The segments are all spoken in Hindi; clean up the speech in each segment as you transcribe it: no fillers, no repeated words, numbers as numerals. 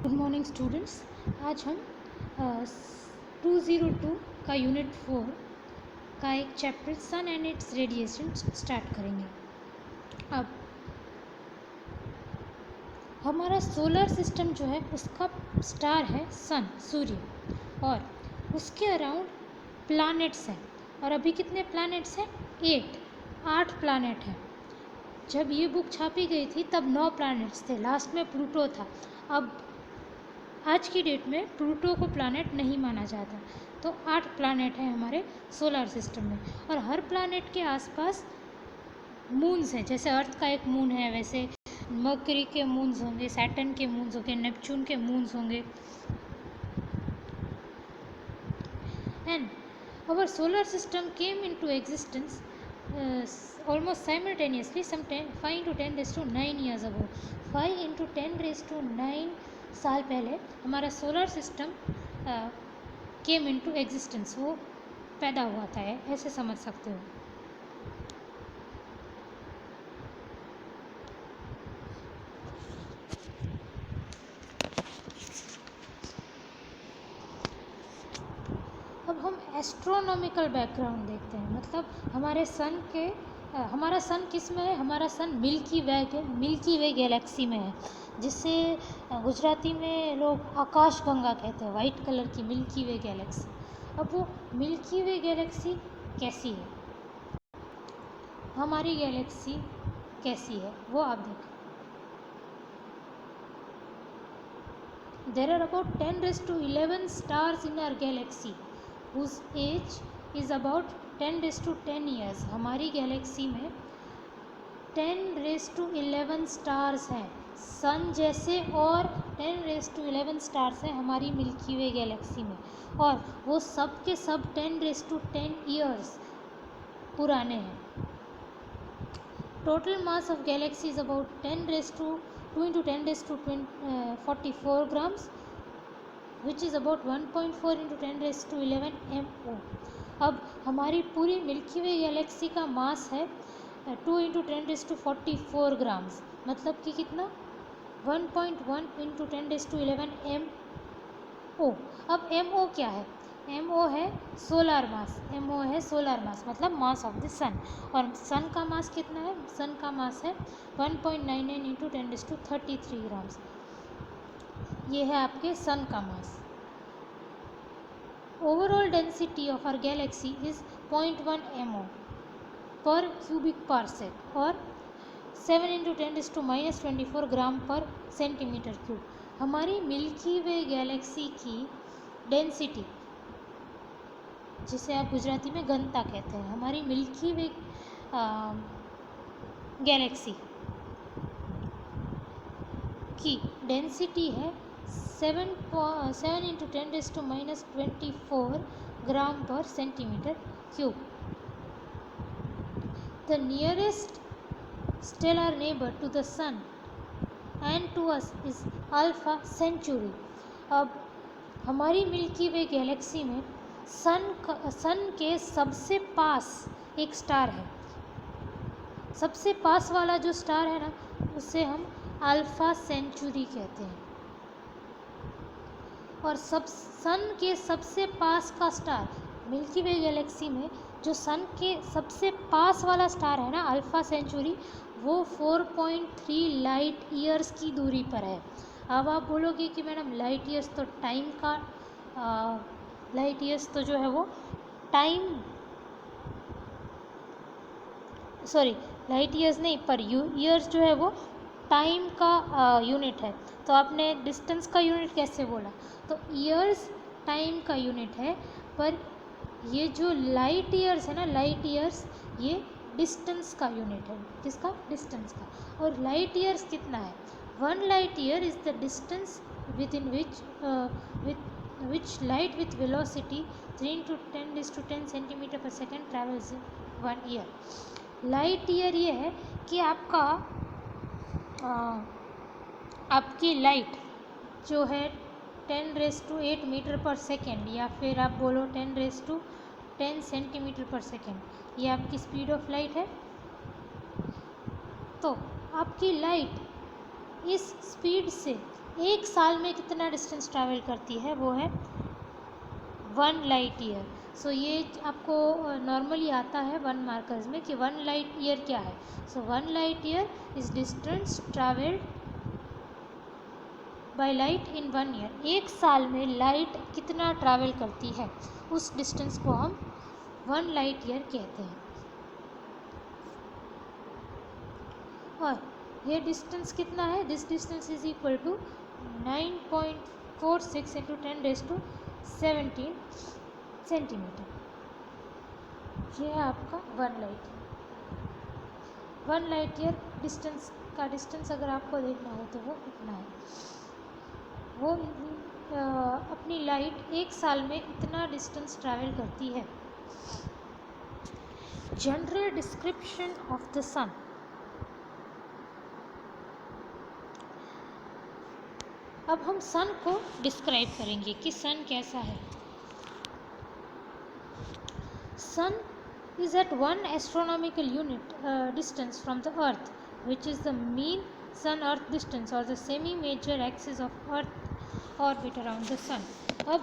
Good morning students. आज हम 202 का यूनिट 4 का एक chapter sun and its radiation start करेंगे। अब हमारा सोलर सिस्टम जो है उसका स्टार है सन, सूर्य, और उसके अराउंड प्लैनेट्स हैं। और अभी कितने प्लैनेट्स हैं? 8 प्लैनेट हैं। जब ये बुक छापी गई थी तब 9 प्लैनेट्स थे, लास्ट में प्लूटो था। अब आज की डेट में प्लूटो को प्लैनेट नहीं माना जाता। तो 8 प्लैनेट हैं हमारे सोलर सिस्टम में, और हर प्लैनेट के आसपास मून्स हैं। जैसे अर्थ का एक मून है, वैसे मर्करी के मून्स होंगे, सैटर्न के मून्स होंगे, नेपच्यून के मून्स होंगे। And our solar system came into existence almost simultaneously some 5 into 10 raised to 9 years ago. 5 into 10 raised to 9 साल पहले हमारा solar system came into existence, वो पैदा हुआ था, ऐसे समझ सकते हो। अब हम एस्ट्रोनॉमिकल बैकग्राउंड देखते हैं। मतलब हमारा सन किस में है? हमारा सन मिल्की वे गैलेक्सी में है, जिसे गुजराती में लोग आकाश गंगा कहते हैं, वाइट कलर की मिल्की वे गैलेक्सी। अब वो मिल्की वे गैलेक्सी कैसी है, हमारी गैलेक्सी कैसी है, वो आप देखें। There are about 10 raised to 11 stars in our galaxy whose age is about 10 raised to 10 years. हमारी गैलेक्सी में 10 raised to 11 स्टार्स हैं सन जैसे, और 10 raised to 11 स्टार्स हैं हमारी मिल्की वे गैलेक्सी में, और वो सब के सब 10 raised to 10 ईयर्स पुराने हैं। Total mass of Galaxy is about 10 raised to 2 into 10 raised to 44 grams, which is about 1.4 into 10 raised to 11 MO. अब हमारी पूरी मिल्की वे गैलेक्सी का मास है 2 into 10 raised to 44 ग्राम्स, मतलब कि कितना? 1.1 into 10 raised to 11 MO. अब MO क्या है? MO है सोलर मास। MO है सोलर मास, मतलब मास ऑफ द सन। और सन का मास कितना है? सन का मास है 1.99 इंटू 10 raised to 33 ग्राम्स। ये है आपके सन का मास। Overall density of our galaxy is 0.1 MO per cubic parsec, और 7 into 10 raised to -24 gram per centimetre cube. हमारी मिल्की वे गैलेक्सी की डेंसिटी, जिसे आप गुजराती में घनता कहते हैं, हमारी मिल्की वे गैलेक्सी की डेंसिटी है 7 into 10 raised to -24 gram per centimetre cube. The nearest stellar neighbor to the sun and to us is Alpha Centauri. अब हमारी मिल्की वे गैलेक्सी में सन के सबसे पास एक स्टार है। सबसे पास वाला जो स्टार है ना, उसे हम अल्फा सेंचुरी कहते हैं। और सन के सबसे पास का स्टार मिल्की वे गैलेक्सी में, जो सन के सबसे पास वाला स्टार है ना, अल्फा सेंचुरी, वो 4.3 लाइट ईयर्स की दूरी पर है। अब आप बोलोगे कि मैडम लाइट ईयर्स तो टाइम का लाइट ईयर्स तो जो है वो टाइम, सॉरी लाइट ईयर्स नहीं, पर ईयर्स जो है वो टाइम का यूनिट है। तो आपने डिस्टेंस का यूनिट कैसे बोला? तो ईयर्स टाइम का यूनिट है, पर ये जो लाइट ईयर्स है ना, लाइट ईयर्स ये डिस्टेंस का यूनिट है। किसका? डिस्टेंस का। और लाइट ईयर्स कितना है? 1 light year is the distance with in which light with velocity 3 into 10 raised to 10 centimetre पर सेकेंड ट्रैवल्स इन 1 ईयर। लाइट ईयर ये है कि आपकी लाइट जो है 10 raised to 8 मीटर पर सेकेंड, या फिर आप बोलो 10 raised to 10 सेंटीमीटर पर सेकेंड, ये आपकी स्पीड ऑफ लाइट है। तो आपकी लाइट इस स्पीड से एक साल में कितना डिस्टेंस ट्रैवल करती है, वो है 1 लाइट ईयर। सो ये आपको नॉर्मली आता है 1 मार्कर्स में कि 1 लाइट ईयर क्या है। सो 1 light year is distance travelled by light in 1 year. एक साल में लाइट कितना ट्रैवल करती है, उस डिस्टेंस को हम 1 लाइट ईयर कहते हैं। और ये डिस्टेंस कितना है, this distance is equal to 9.46 into 10⁻17 centimetre. ये है आपका 1 light year. 1 light year distance का डिस्टेंस अगर आपको देखना हो तो वो इतना है। वो अपनी लाइट एक साल में इतना डिस्टेंस ट्रैवल करती है। जनरल डिस्क्रिप्शन ऑफ द सन। अब हम सन को डिस्क्राइब करेंगे कि सन कैसा है। सन is at 1 astronomical unit distance from the earth, which is the mean sun earth distance or the semi major axis of earth orbit around the sun। अब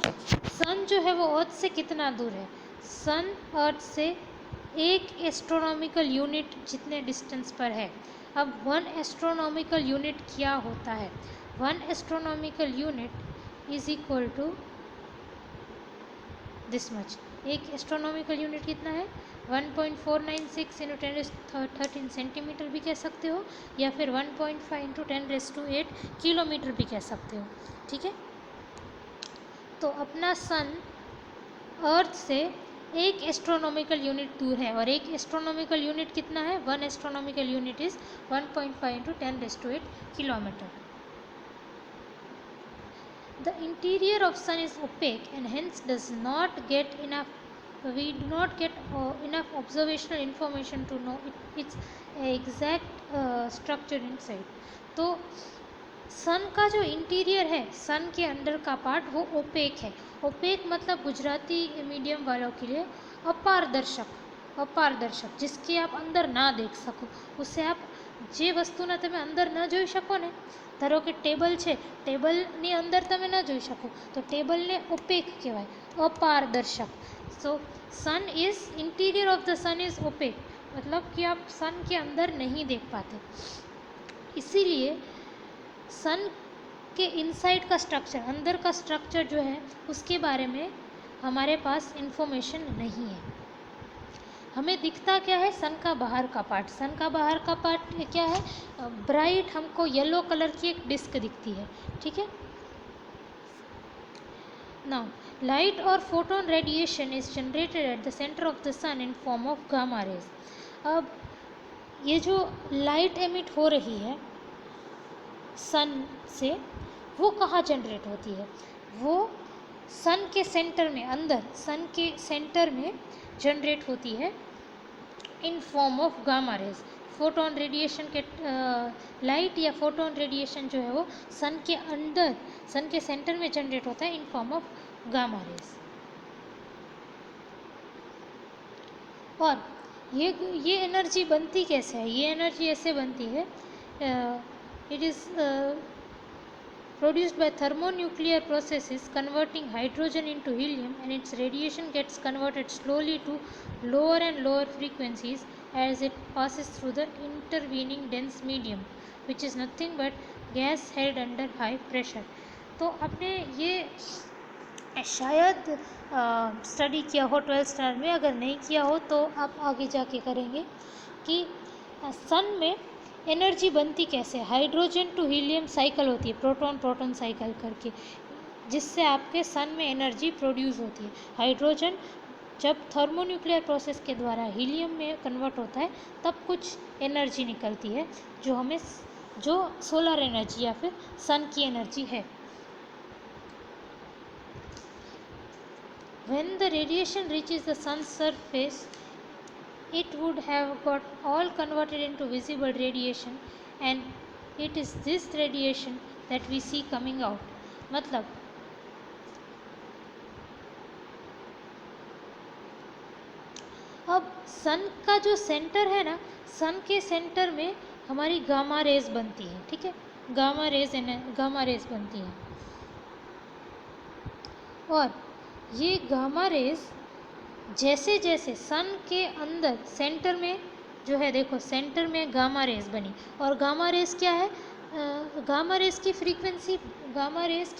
सन जो है वो अर्थ से कितना दूर है, सन अर्थ से 1 एस्ट्रोनॉमिकल यूनिट जितने डिस्टेंस पर है। अब 1 एस्ट्रोनॉमिकल यूनिट क्या होता है, 1 astronomical unit is equal to this much. एक एस्ट्रोनॉमिकल यूनिट कितना है, 1.496 इंटू 10⁻13 सेंटीमीटर भी कह सकते हो, या फिर 1.5 इंटू 10⁸ किलोमीटर भी कह सकते हो। ठीक है, तो अपना सन अर्थ से 1 एस्ट्रोनॉमिकल यूनिट दूर है, और 1 एस्ट्रोनॉमिकल यूनिट कितना है, 1 astronomical unit is 1.5 into 10⁸ kilometre. The interior of sun is opaque and hence does not get enough, we do not get enough observational information to know its exact structure inside। तो सन का जो इंटीरियर है, सन के अंदर का पार्ट, वो ओपेक है। ओपेक मतलब गुजराती मीडियम वालों के लिए अपारदर्शक, अपारदर्शक जिसके आप अंदर ना देख सको, उससे आप જે વસ્તુને તમે અંદર ન જોઈ શકો ને, ધારો કે ટેબલ છે, ટેબલની અંદર તમે ન જોઈ શકો તો ટેબલને ઓપેક કહેવાય, અપારદર્શક। So sun is, interior of the sun is opaque, मतलब कि आप सन के अंदर नहीं देख पाते। इसीलिए सन के इनसाइड का स्ट्रक्चर, अंदर का स्ट्रक्चर जो है उसके बारे में हमारे पास इंफॉर्मेशन नहीं है। हमें दिखता क्या है, सन का बाहर का पार्ट। सन का बाहर का पार्ट क्या है, ब्राइट हमको येलो कलर की एक डिस्क दिखती है। ठीक है, नाउ लाइट और photon radiation is generated at the centre of the sun in form of gamma rays. अब ये जो लाइट एमिट हो रही है सन से, वो कहाँ जनरेट होती है, वो सन के सेंटर में, अंदर सन के सेंटर में जनरेट होती है इन form of gamma raise. Photon radiation के लाइट या फोटोन रेडिएशन जो है वो सन के अंदर, सन के सेंटर में जनरेट होता है इन फॉर्म ऑफ गामा रेज। और ये एनर्जी बनती कैसे है, ये एनर्जी ऐसे बनती है, it is produced by thermonuclear processes converting hydrogen into helium, and its radiation gets converted slowly to lower and lower frequencies as it passes through the intervening dense medium, which is nothing but gas held under high pressure। तो आपने ये शायद स्टडी किया हो 12th स्टैंडर्ड में, अगर नहीं किया हो तो आप आगे जाके करेंगे कि सन में एनर्जी बनती कैसे। हाइड्रोजन टू हीलियम साइकिल होती है, प्रोटॉन प्रोटॉन साइकिल करके, जिससे आपके सन में एनर्जी प्रोड्यूस होती है। हाइड्रोजन जब थर्मोन्यूक्लियर प्रोसेस के द्वारा हीलियम में कन्वर्ट होता है तब कुछ एनर्जी निकलती है जो हमें, जो सोलर एनर्जी या फिर सन की एनर्जी है। When the radiation reaches the sun's surface, it would have got all converted into visible radiation, and it is this radiation that we see coming out। मतलब अब सन का जो सेंटर है ना, सन के सेंटर में हमारी गामा रेज बनती है। ठीक है, गामा रेज बनती हैं। और ये गामा रेज जैसे जैसे सन के अंदर सेंटर में जो है, देखो सेंटर में गामा रेज बनी, और गामा रेज क्या है, गामा रेज की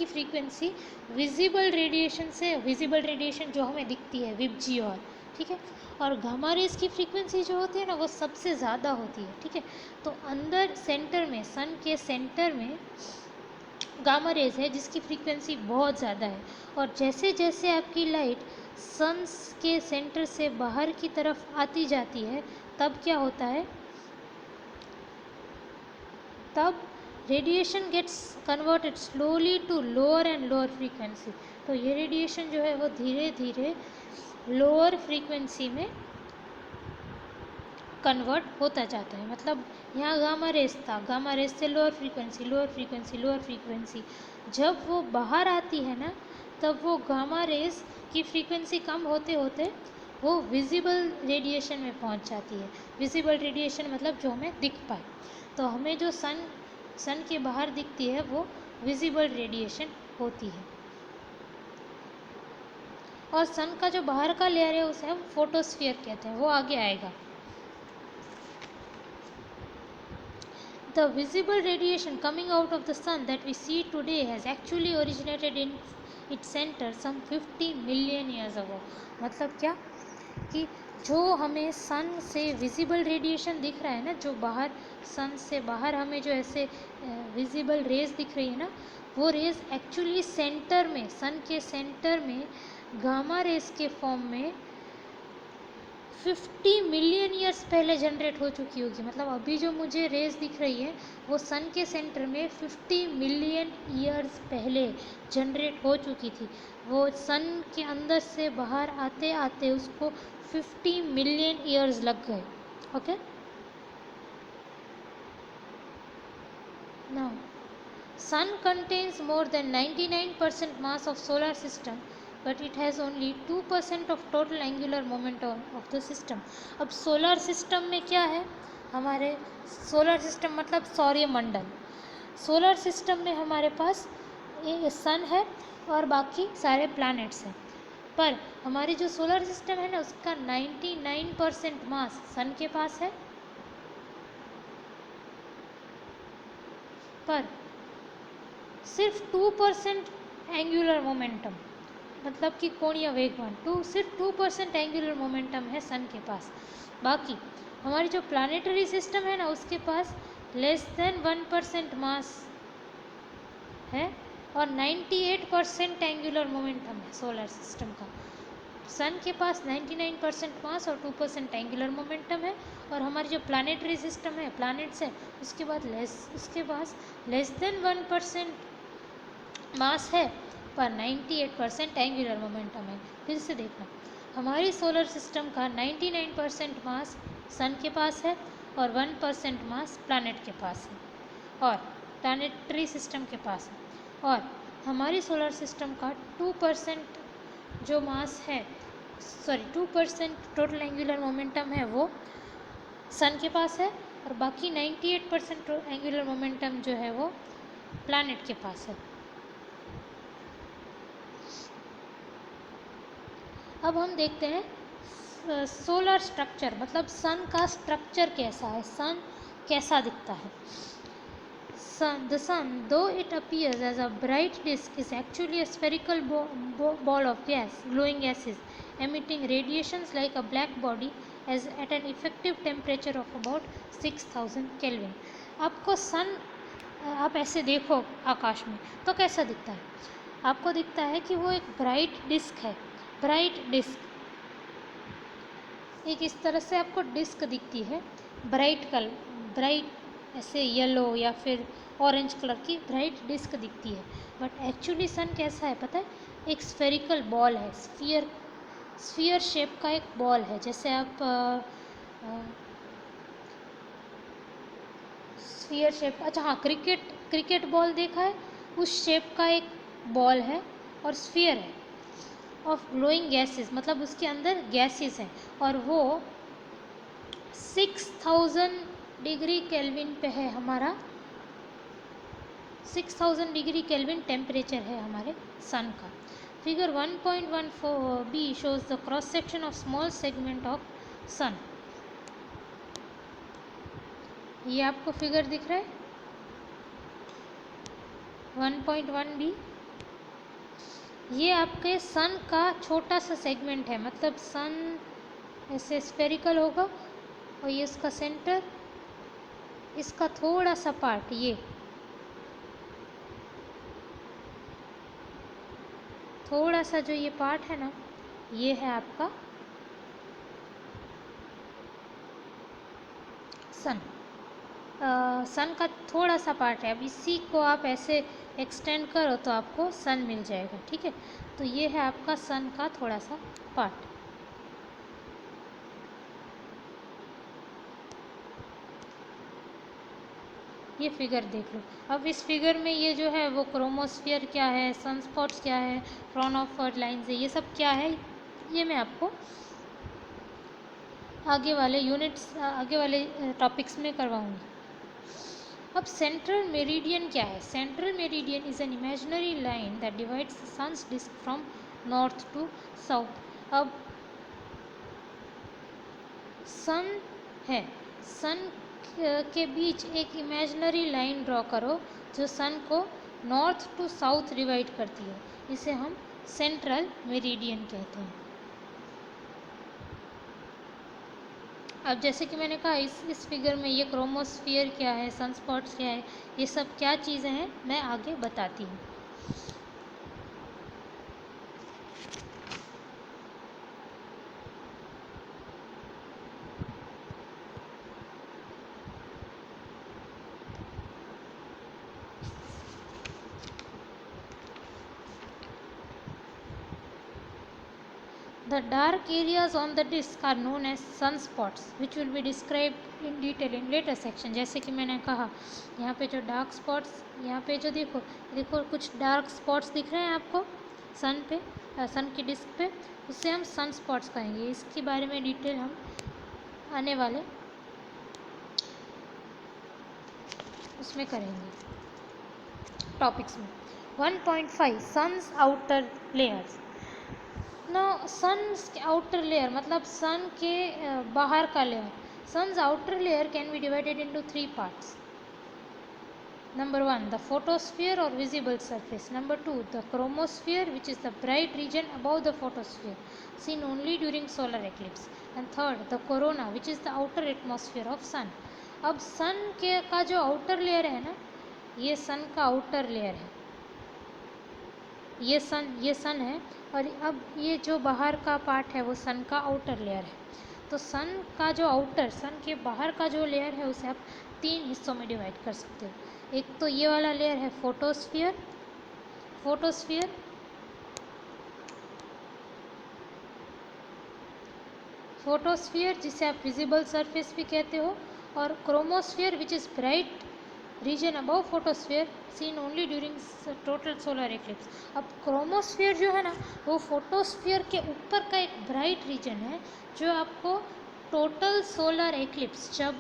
फ्रीक्वेंसी विजिबल रेडिएशन से, विजिबल रेडिएशन जो हमें दिखती है विबजी, और ठीक है, और गामा रेज की फ्रीक्वेंसी जो होती है ना वो सबसे ज़्यादा होती है, ठीक है। तो अंदर सेंटर में, सन के सेंटर में गामा रेज है जिसकी फ्रीक्वेंसी बहुत ज़्यादा है, और जैसे जैसे आपकी लाइट सन के सेंटर से बाहर की तरफ आती जाती है, तब क्या होता है, तब radiation gets converted slowly to lower and lower frequency. तो ये रेडिएशन जो है वो धीरे धीरे लोअर फ्रीक्वेंसी में कन्वर्ट होता जाता है। मतलब यहाँ गामा रेज था, गामा रेज से lower frequency, lower frequency, lower frequency, जब वो बाहर आती है ना, तब वो गामा रेज की फ्रीक्वेंसी कम होते होते वो विजिबल रेडिएशन में पहुँच जाती है। विजिबल रेडिएशन मतलब जो हमें दिख पाए। तो हमें जो सन के बाहर दिखती है वो विजिबल रेडिएशन होती है। और सन का जो बाहर का लेयर है उसे हम फोटोस्फीयर कहते हैं, वो आगे आएगा। The visible radiation coming out of the sun that we see today has actually originated in its center some 50 million years ago। मतलब क्या कि जो हमें सन से विजिबल रेडिएशन दिख रहा है ना, जो बाहर सन से बाहर हमें जो ऐसे विजिबल रेज दिख रही है ना, वो रेज एक्चुअली सेंटर में, सन के सेंटर में गामा रेज के फॉर्म में 50 मिलियन ईयर्स पहले जनरेट हो चुकी होगी। मतलब अभी जो मुझे रेज दिख रही है वो सन के सेंटर में 50 मिलियन ईयर्स पहले जनरेट हो चुकी थी। वो सन के अंदर से बाहर आते आते उसको 50 मिलियन ईयर्स लग गए। Okay, now sun contains more than 99% mass of solar system, but it has only 2% of total angular momentum of the system। अब सोलर सिस्टम में क्या है, हमारे सोलर सिस्टम मतलब सौरमंडल, सोलर सिस्टम में हमारे पास सन है और बाकी सारे प्लैनेट्स हैं। पर हमारी जो सोलर सिस्टम है ना उसका 99% मास सन के पास है, पर सिर्फ 2% एंगुलर मोमेंटम, मतलब कि कोणीय वेगमान सिर्फ 2% एंगुलर मोमेंटम है सन के पास। बाकी हमारी जो प्लानिटरी सिस्टम है ना उसके पास लेस देन 1% मास है और 98% एंगुलर मोमेंटम है सोलर सिस्टम का। सन के पास 99% मास और 2% एंगुलर मोमेंटम है, और हमारी जो प्लानिटरी सिस्टम है, प्लैनेट्स है, उसके पास लेस देन 1% मास है पर 98% एंगुलर मोमेंटम है। फिर से देखना, हमारी सोलर सिस्टम का 99% मास सन के पास है और 1% मास प्लैनेट के पास है और प्लैनेटरी सिस्टम के पास है, और हमारी सोलर सिस्टम का 2% जो मास है, 2% टोटल एंगुलर मोमेंटम है वो सन के पास है, और बाकी 98% एंगुलर मोमेंटम जो है वो प्लैनेट के पास है। अब हम देखते हैं सोलर स्ट्रक्चर, मतलब सन का स्ट्रक्चर कैसा है, सन कैसा दिखता है। The sun, though it appears as a bright disk, is actually a spherical ball of gas, glowing gases, emitting radiations like a black body as at an effective temperature of about 6000 Kelvin। आपको सन आप ऐसे देखो आकाश में तो कैसा दिखता है, आपको दिखता है कि वो एक ब्राइट डिस्क है। ब्राइट डिस्क एक इस तरह से आपको डिस्क दिखती है, ब्राइट ऐसे येलो या फिर ऑरेंज कलर की ब्राइट डिस्क दिखती है। बट एक्चुअली सन कैसा है पता है, एक स्फेरिकल बॉल है, स्फीयर शेप का एक बॉल है। जैसे आप स्फीयर शेप, अच्छा हाँ, क्रिकेट बॉल देखा है, उस शेप का एक बॉल है और स्फीयर है ऑफ ग्लोइंग गैसेस, मतलब उसके अंदर गैसेस हैं, और वो 6000 डिग्री केल्विन पे है हमारा 6000 डिग्री केल्विन टेम्परेचर है हमारे सन का। Figure 1.14b shows the cross section of small segment of sun. ये आपको फिगर दिख रहा है 1.1b। ये आपके सन का छोटा सा सेगमेंट है, मतलब सन ऐसे स्फेरिकल होगा और ये इसका सेंटर, इसका थोड़ा सा पार्ट, ये थोड़ा सा जो ये पार्ट है ना, ये है आपका सन। सन का थोड़ा सा पार्ट है। अब इसी को आप ऐसे एक्सटेंड करो तो आपको सन मिल जाएगा, ठीक है। तो ये है आपका सन का थोड़ा सा पार्ट। ये फिगर देख लो। अब इस फिगर में ये जो है वो क्रोमोस्फियर क्या है, सनस्पॉट्स क्या है, फ्रॉनहोफर लाइंस है, ये सब क्या है, ये मैं आपको आगे वाले यूनिट्स, आगे वाले टॉपिक्स में करवाऊँगी। अब सेंट्रल मेरिडियन क्या है? Central meridian is an imaginary line that divides the sun's disc from north to south. अब सन है, सन के बीच एक इमेजिनरी लाइन ड्रॉ करो जो सन को नॉर्थ टू साउथ डिवाइड करती है, इसे हम सेंट्रल मेरिडियन कहते हैं। अब जैसे कि मैंने कहा इस फिगर में ये क्रोमोस्फियर क्या है, सनस्पॉट्स क्या है, ये सब क्या चीज़ें हैं मैं आगे बताती हूँ। The dark areas on the disk are known as sunspots, which will be described in detail in later section। जैसे कि मैंने कहा यहाँ पे जो डार्क स्पॉट्स, यहाँ पे जो देखो कुछ डार्क स्पॉट्स दिख रहे हैं आपको सन पे, सन की डिस्क पे, उससे हम सन स्पॉट्स कहेंगे। इसके बारे में डिटेल हम आने वाले उसमें करेंगे टॉपिक्स में। 1.5 sun's outer layers. No, sun outer layer मतलब सन के बाहर का layer. Sun's outer layer can be divided into 3 parts. Number 1, the photosphere or visible surface. Number 2, the chromosphere, which is the bright region above the photosphere, seen only during solar eclipse. And third, the corona, which is the outer atmosphere of sun. अब सन के का जो आउटर लेयर है ना, ये सन का आउटर लेयर है, ये सन है, और अब ये जो बाहर का पार्ट है वो सन का आउटर लेयर है। तो सन का जो आउटर, सन के बाहर का जो लेयर है उसे आप 3 हिस्सों में डिवाइड कर सकते हो। एक तो ये वाला लेयर है फोटोस्फियर, जिसे आप विजिबल सरफेस भी कहते हो, और chromosphere which is bright region above photosphere, seen only during total solar eclipse. अब क्रोमोस्फियर जो है ना वो फोटोस्फियर के ऊपर का एक ब्राइट रीजन है जो आपको टोटल सोलर एक्लिप्स, जब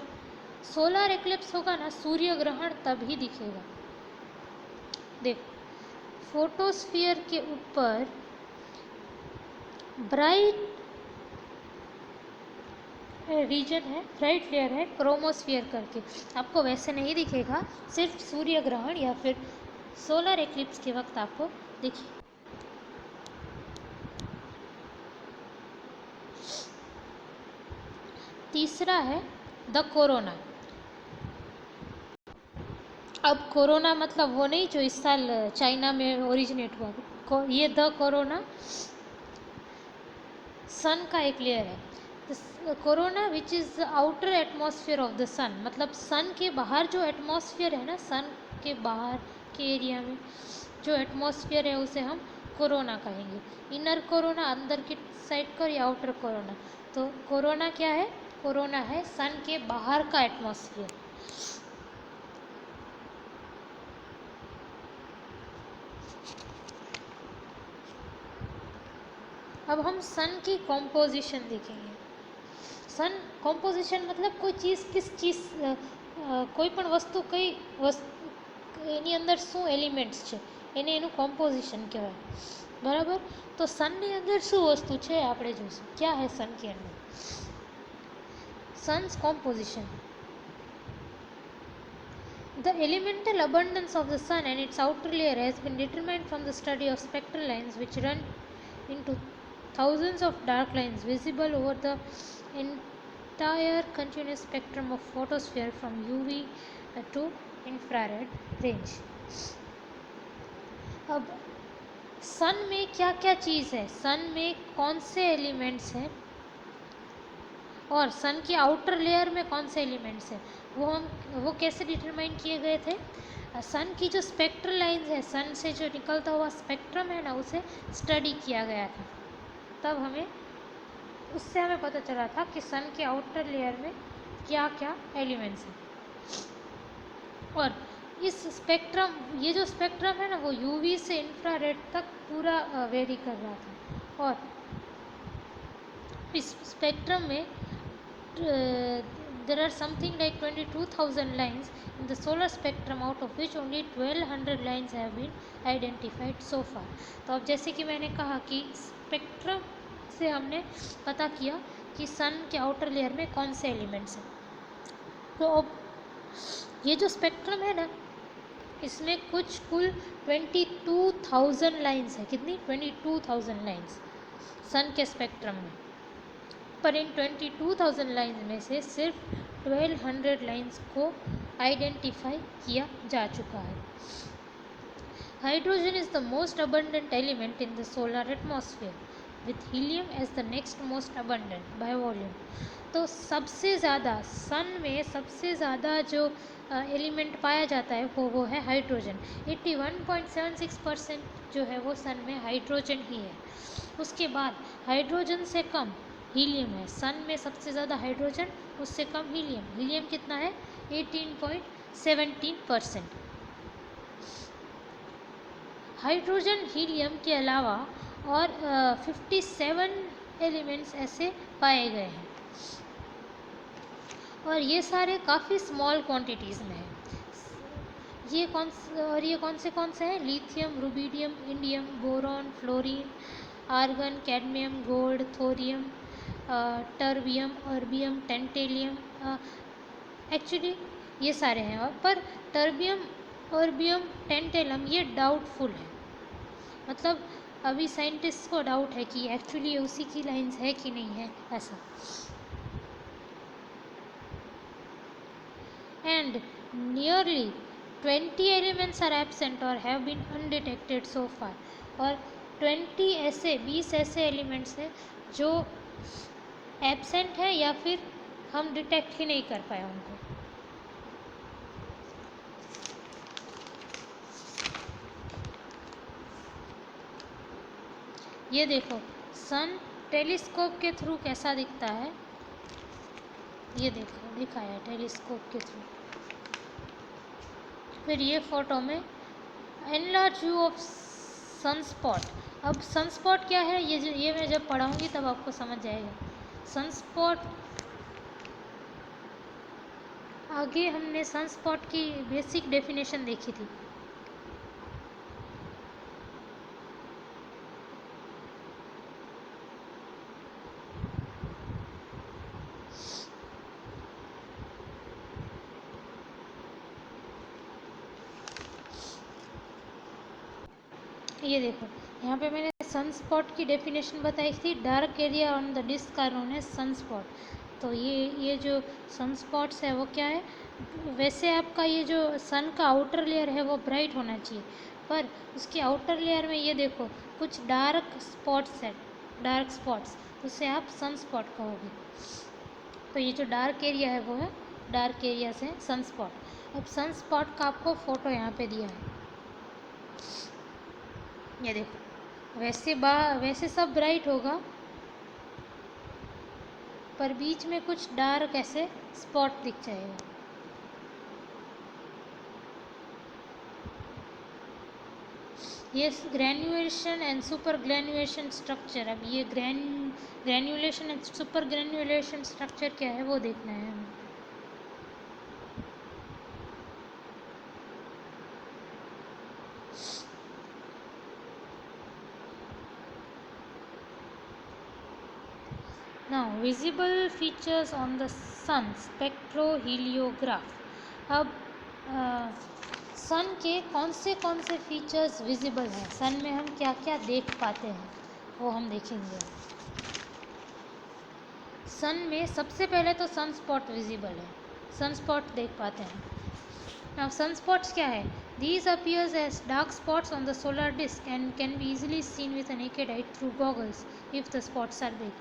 सोलर एक्लिप्स होगा ना, सूर्य ग्रहण तभी दिखेगा। देखो फोटोस्फियर के ऊपर ब्राइट रीजन है, ब्राइट लेयर है क्रोमोस्फियर करके, आपको वैसे नहीं दिखेगा, सिर्फ सूर्य ग्रहण या फिर सोलर एक्लिप्स के वक्त आपको दिखे। तीसरा है द कोरोना। अब कोरोना मतलब वो नहीं जो इस साल चाइना में ओरिजिनेट हुआ, ये द कोरोना सन का एक लेयर है। Corona which is outer atmosphere of the sun, मतलब सन के बाहर जो एटमॉस्फेयर है ना, सन के बाहर के एरिया में जो एटमॉस्फेयर है उसे हम कोरोना कहेंगे। इनर कोरोना अंदर की साइड का, या आउटर कोरोना। तो कोरोना क्या है? कोरोना है सन के बाहर का एटमॉस्फेयर। अब हम सन की कॉम्पोजिशन देखेंगे। सन कॉम्पोजिशन मतलब कोई चीज़ किस चीज़, कोई पण वस्तु कई એની અંદર શું એલિમેન્ટ્સ છે એને એનું કોમ્પોઝિશન કહેવાય, બરાબર. તો સનની અંદર શું વસ્તુ છે આપણે જોઈશું. ક્યાં હે सन के अंदर? Sun's composition. The elemental abundance of the sun and its outer layer has been determined from the study of spectral lines which run into thousands of dark lines visible over the entire continuous spectrum of photosphere from UV to infrared range. अब सन में क्या क्या चीज़ है, सन में कौन से एलिमेंट्स हैं और सन की आउटर लेयर में कौन से एलिमेंट्स हैं, वो कैसे डिटरमाइन किए गए थे. सन की जो स्पेक्ट्रल लाइंस है, सन से जो निकलता हुआ स्पेक्ट्रम है ना, उसे स्टडी किया गया था. तब उससे हमें पता चला था कि सन के आउटर लेयर में क्या क्या एलिमेंट्स हैं. और इस स्पेक्ट्रम, ये जो स्पेक्ट्रम है ना, वो यूवी से इंफ्रारेड तक पूरा वेरी कर रहा था. और इस स्पेक्ट्रम में there are something like 22,000 lines in the solar spectrum, out of which only 1200 lines have been identified so far. तो अब जैसे कि मैंने कहा कि स्पेक्ट्रम से हमने पता किया कि सन के आउटर लेयर में कौन से एलिमेंट्स हैं. तो अब ये जो स्पेक्ट्रम है ना, इसमें कुछ कुल 22,000 लाइन्स है. कितनी? 22,000 लाइन्स सन के स्पेक्ट्रम में. पर इन 22,000 लाइन्स में से सिर्फ 1200 लाइन्स को आइडेंटिफाई किया जा चुका है. Hydrogen is the most abundant element in the solar atmosphere with helium as the next most abundant by volume. तो सबसे ज़्यादा सन में सबसे ज़्यादा जो एलिमेंट पाया जाता है वो है हाइड्रोजन. 81.76% जो है वो सन में हाइड्रोजन ही है. उसके बाद हाइड्रोजन से कम हीलियम है. सन में सबसे ज़्यादा हाइड्रोजन, उससे कम हीलियम. हीलियम कितना है? 18.17%. हाइड्रोजन हीलियम के अलावा और 57 एलिमेंट्स ऐसे पाए गए हैं और ये सारे काफ़ी स्मॉल क्वांटिटीज़ में हैं. ये कौन से हैं? Lithium, rubidium, indium, boron, fluorine, argon, cadmium, gold, thorium, terbium, erbium, tantalum. Actually ये सारे हैं. और पर टर्बियम, अर्बियम, टेंटेलम ये डाउटफुल है. मतलब अभी साइंटिस्ट को डाउट है कि एक्चुअली उसी की लाइंस है कि नहीं है, ऐसा. And nearly 20 elements are absent or have been undetected so far. और 20 ऐसे एलिमेंट्स हैं जो एब्सेंट है या फिर हम डिटेक्ट ही नहीं कर पाए उनको. ये देखो सन टेलीस्कोप के थ्रू कैसा दिखता है. ये देखो दिखाया टेलीस्कोप के थ्रू. फिर ये फोटो में एनलार्ज व्यू ऑफ सनस्पॉट. अब सनस्पॉट क्या है ये मैं जब पढ़ाऊँगी तब आपको समझ जाएगा. सनस्पॉट आगे हमने सनस्पॉट की बेसिक डेफिनेशन देखी थी. ये देखो यहाँ पे मैंने सनस्पॉट की डेफिनेशन बताई थी. Dark area on the disc are known as sunspot. तो ये जो सनस्पॉट्स है वो क्या है? वैसे आपका ये जो सन का आउटर लेयर है वो ब्राइट होना चाहिए, पर उसके आउटर लेयर में ये देखो कुछ डार्क स्पॉट्स है, डार्क स्पॉट्स, उसे आप सनस्पॉट कहोगे. तो ये जो डार्क एरिया है वो है डार्क एरिया से सनस्पॉट. अब सनस्पॉट का आपको फ़ोटो यहाँ पे दिया है. ये देखो वैसे सब ब्राइट होगा पर बीच में कुछ डार्क ऐसे स्पॉट दिख जाएगा. ये granulation and super granulation structure. अब ये granulation and super granulation structure क्या है वो देखना है हमें. Now visible features on the sun spectroheliograph. अब सन के कौन से फीचर्स विजिबल हैं, सन में हम क्या क्या देख पाते हैं वो हम देखेंगे। सन में सबसे पहले तो सन स्पॉट विजिबल है, सन स्पॉट देख पाते हैं। नाउ सन स्पॉट्स क्या है? These appears as dark spots on the solar disc and can be easily seen with a naked eye through goggles if the spots are big.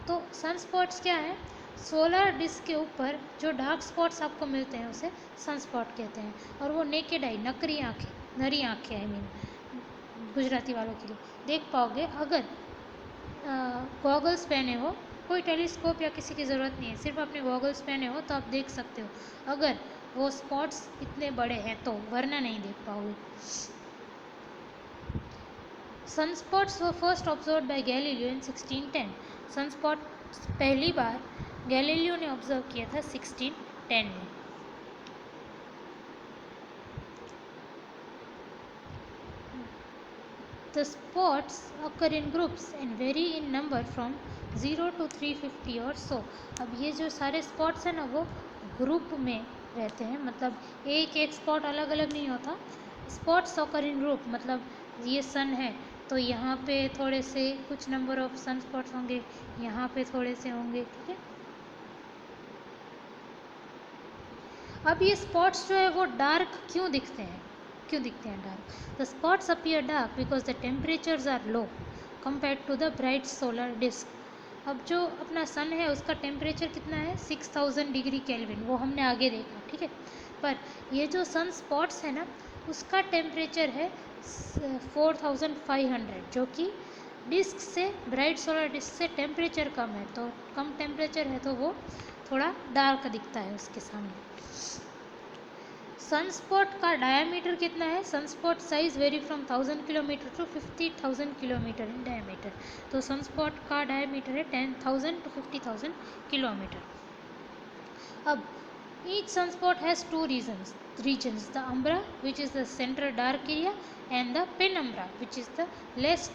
तो सन स्पॉट्स क्या है? सोलर डिस्क के ऊपर जो डार्क स्पॉट्स आपको मिलते हैं उसे सन स्पॉट कहते हैं, और वो नेकेड आई, नकली आँखें, नरी आँखें आई मीन गुजराती वालों के लिए देख पाओगे अगर गॉगल्स पहने हो। कोई टेलीस्कोप या किसी की ज़रूरत नहीं है, सिर्फ अपने गॉगल्स पहने हो तो आप देख सकते हो अगर वो स्पॉट्स इतने बड़े हैं तो, वरना नहीं देख पाओगे। Sunspots were first observe by Galileo in 1610। Sunspot पहली बार गैलीलियो ने ऑब्जर्व किया था 1610 में। The spots occur in groups and vary in number from 0 to 350 or so। अब ये जो सारे स्पॉट्स हैं ना वो ग्रुप में रहते हैं, मतलब एक एक स्पॉट अलग अलग नहीं होता। स्पॉट्स ऑकर इन ग्रुप मतलब ये सन है तो यहाँ पे थोड़े से कुछ नंबर ऑफ सन स्पॉट्स होंगे, यहाँ पे थोड़े से होंगे, ठीक है। अब ये स्पॉट्स जो है वो डार्क क्यों दिखते हैं dark? The spots appear dark because the temperatures are low compare to the bright solar disc. अब जो अपना सन है उसका टेम्परेचर कितना है? 6000 डिग्री केल्विन, वो हमने आगे देखा, ठीक है। पर ये जो सन स्पॉट्स है ना उसका टेम्परेचर है 4500, जो कि डिस्क से, ब्राइट सोलर डिस्क से टेम्परेचर कम है, तो कम टेम्परेचर है तो वो थोड़ा डार्क दिखता है उसके सामने। सनस्पॉट का डायमीटर कितना है? Sunspot size vary from 1000 kilometre to 50,000 kilometre in diameter. तो सनस्पॉट का डायमीटर है 10,000 टू 50,000 किलोमीटर। अब each sunspot has two regions, the umbra which is the central dark area and the penumbra which is less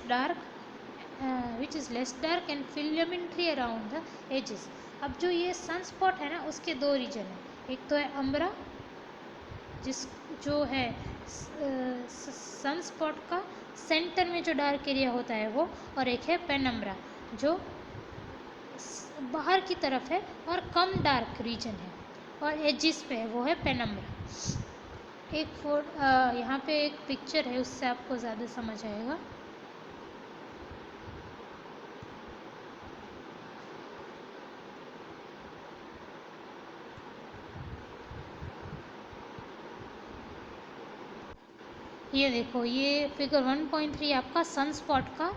dark and filamentary around the edges। अब जो ये सनस्पॉट है ना उसके दो रीजन है, एक तो है अम्ब्रा जो है सनस्पॉट का सेंटर में जो डार्क एरिया होता है वो, और एक है पेनम्ब्रा जो बाहर की तरफ है और कम डार्क रीजन है और एजिस पे है, वो है पेनम्ब्रा। यहाँ पे एक पिक्चर है उससे आपको ज़्यादा समझ आएगा। ये देखो, ये फिगर 1.3 आपका सनस्पॉट का